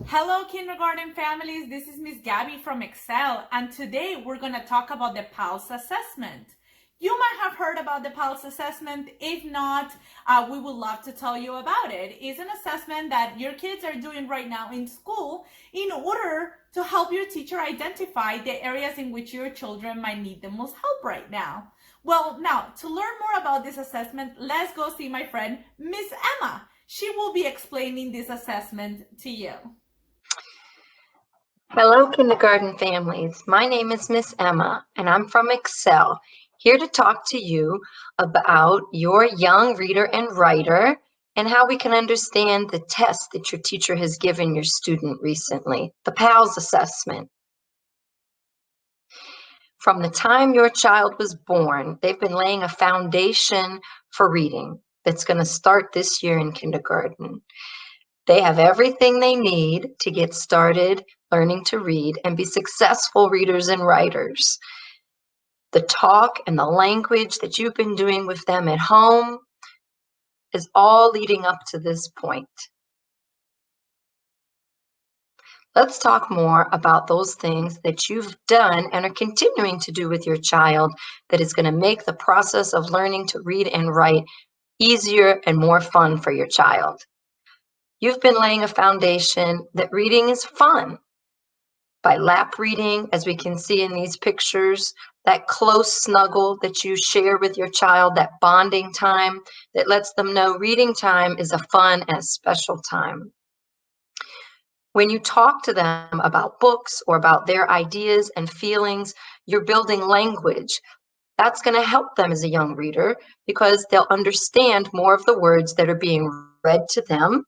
Hello, kindergarten families. This is Miss Gaby from Excel, and today we're going to talk about the PALS assessment. You might have heard about the PALS assessment. If not, we would love to tell you about it. It's an assessment that your kids are doing right now in school in order to help your teacher identify the areas in which your children might need the most help right now. Well, now, to learn more about this assessment, let's go see my friend, Miss Emma. She will be explaining this assessment to you. Hello, kindergarten families. My name is Miss Emma, and I'm from Excel, here to talk to you about your young reader and writer and how we can understand the test that your teacher has given your student recently, the PALS assessment. From the time your child was born, they've been laying a foundation for reading that's going to start this year in kindergarten. They have everything they need to get started learning to read and be successful readers and writers. The talk and the language that you've been doing with them at home is all leading up to this point. Let's talk more about those things that you've done and are continuing to do with your child that is going to make the process of learning to read and write easier and more fun for your child. You've been laying a foundation that reading is fun. By lap reading, as we can see in these pictures, that close snuggle that you share with your child, that bonding time that lets them know reading time is a fun and a special time. When you talk to them about books or about their ideas and feelings, you're building language. That's going to help them as a young reader because they'll understand more of the words that are being read to them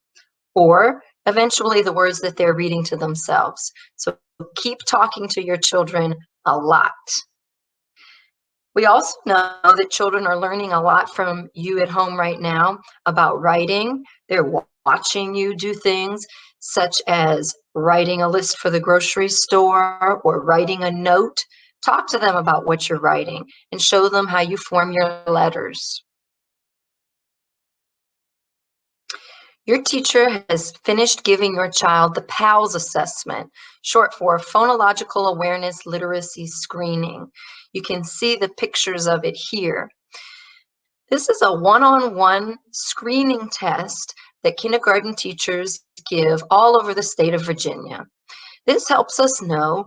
or eventually the words that they're reading to themselves. So keep talking to your children a lot. We also know that children are learning a lot from you at home right now about writing. They're watching you do things such as writing a list for the grocery store or writing a note. Talk to them about what you're writing and show them how you form your letters. Your teacher has finished giving your child the PALS assessment, short for Phonological Awareness Literacy Screening. You can see the pictures of it here. This is a one-on-one screening test that kindergarten teachers give all over the state of Virginia. This helps us know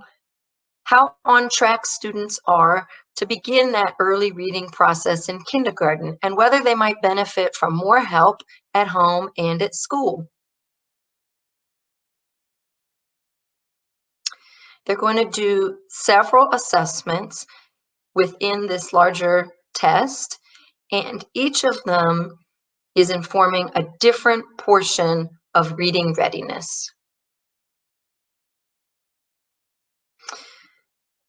how on track students are to begin that early reading process in kindergarten and whether they might benefit from more help at home and at school. They're going to do several assessments within this larger test, and each of them is informing a different portion of reading readiness.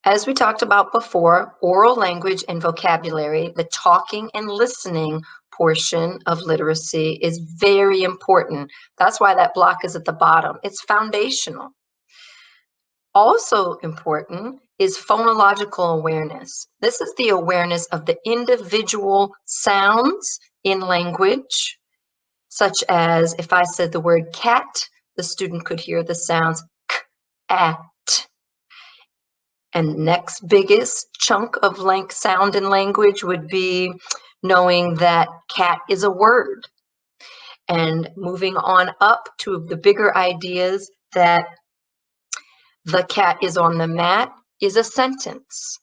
As we talked about before, oral language and vocabulary, the talking and listening portion of literacy is very important. That's why that block is at the bottom. It's foundational. Also important is phonological awareness. This is the awareness of the individual sounds in language, such as if I said the word cat, the student could hear the sounds k, at. And next biggest chunk of sound in language would be knowing that cat is a word. And moving on up to the bigger ideas that the cat is on the mat is a sentence.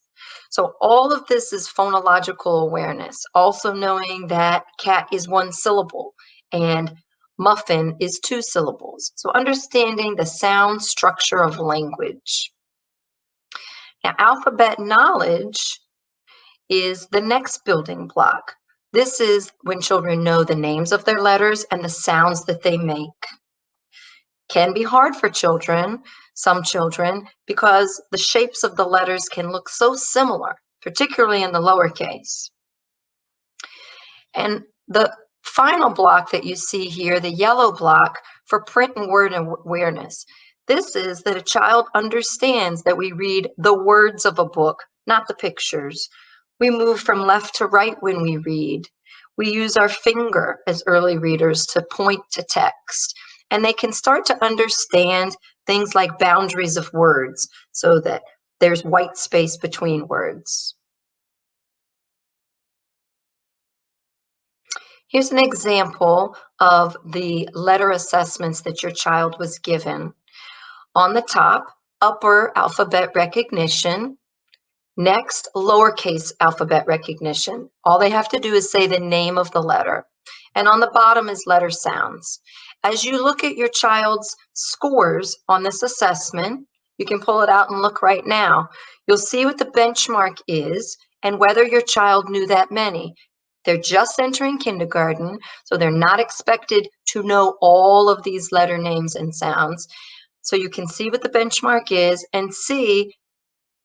So all of this is phonological awareness. Also knowing that cat is one syllable and muffin is two syllables. So understanding the sound structure of language. Now, alphabet knowledge is the next building block. This is when children know the names of their letters and the sounds that they make. Can be hard for children, some children, because the shapes of the letters can look so similar, particularly in the lowercase. And the final block that you see here, the yellow block for print and word awareness. This is that a child understands that we read the words of a book, not the pictures. We move from left to right when we read. We use our finger as early readers to point to text. and they can start to understand things like boundaries of words so that there's white space between words. Here's an example of the letter assessments that your child was given. On the top, upper alphabet recognition. Next, lowercase alphabet recognition. All they have to do is say the name of the letter. And on the bottom is letter sounds. As you look at your child's scores on this assessment, you can pull it out and look right now. You'll see what the benchmark is and whether your child knew that many. They're just entering kindergarten, so they're not expected to know all of these letter names and sounds. So you can see what the benchmark is and see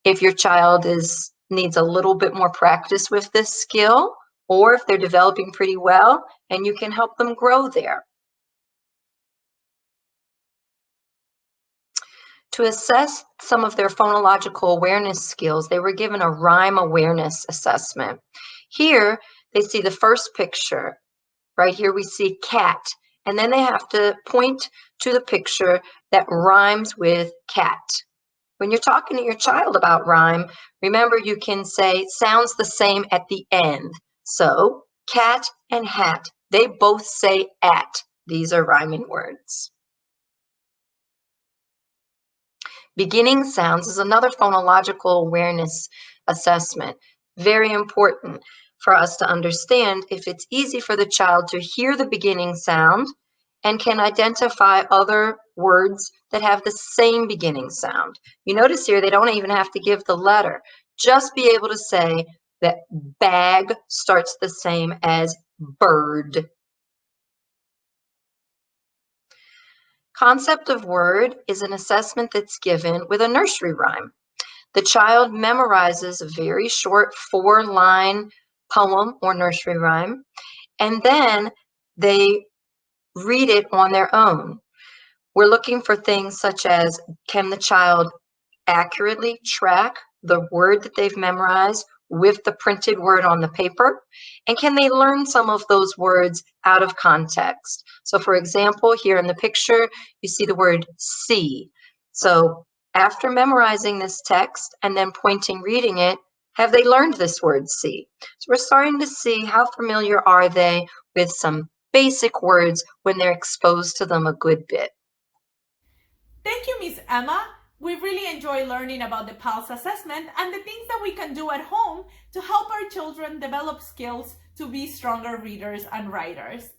if your child needs a little bit more practice with this skill, or if they're developing pretty well, and you can help them grow there. To assess some of their phonological awareness skills, they were given a rhyme awareness assessment. Here, they see the first picture. Right here we see cat, and then they have to point to the picture that rhymes with cat. When you're talking to your child about rhyme, remember you can say sounds the same at the end. So cat and hat, they both say at. These are rhyming words. Beginning sounds is another phonological awareness assessment. Very important for us to understand if it's easy for the child to hear the beginning sound and can identify other words that have the same beginning sound. You notice here they don't even have to give the letter. Just be able to say that bag starts the same as bird. Concept of word is an assessment that's given with a nursery rhyme. The child memorizes a very short 4-line poem or nursery rhyme, and then they read it on their own. We're looking for things such as, can the child accurately track the word that they've memorized with the printed word on the paper? And can they learn some of those words out of context? So for example, here in the picture, you see the word see. So after memorizing this text and then pointing, reading it, have they learned this word see? So we're starting to see how familiar are they with some basic words when they're exposed to them a good bit. Thank you, Miss Emma. We really enjoy learning about the PALS assessment and the things that we can do at home to help our children develop skills to be stronger readers and writers.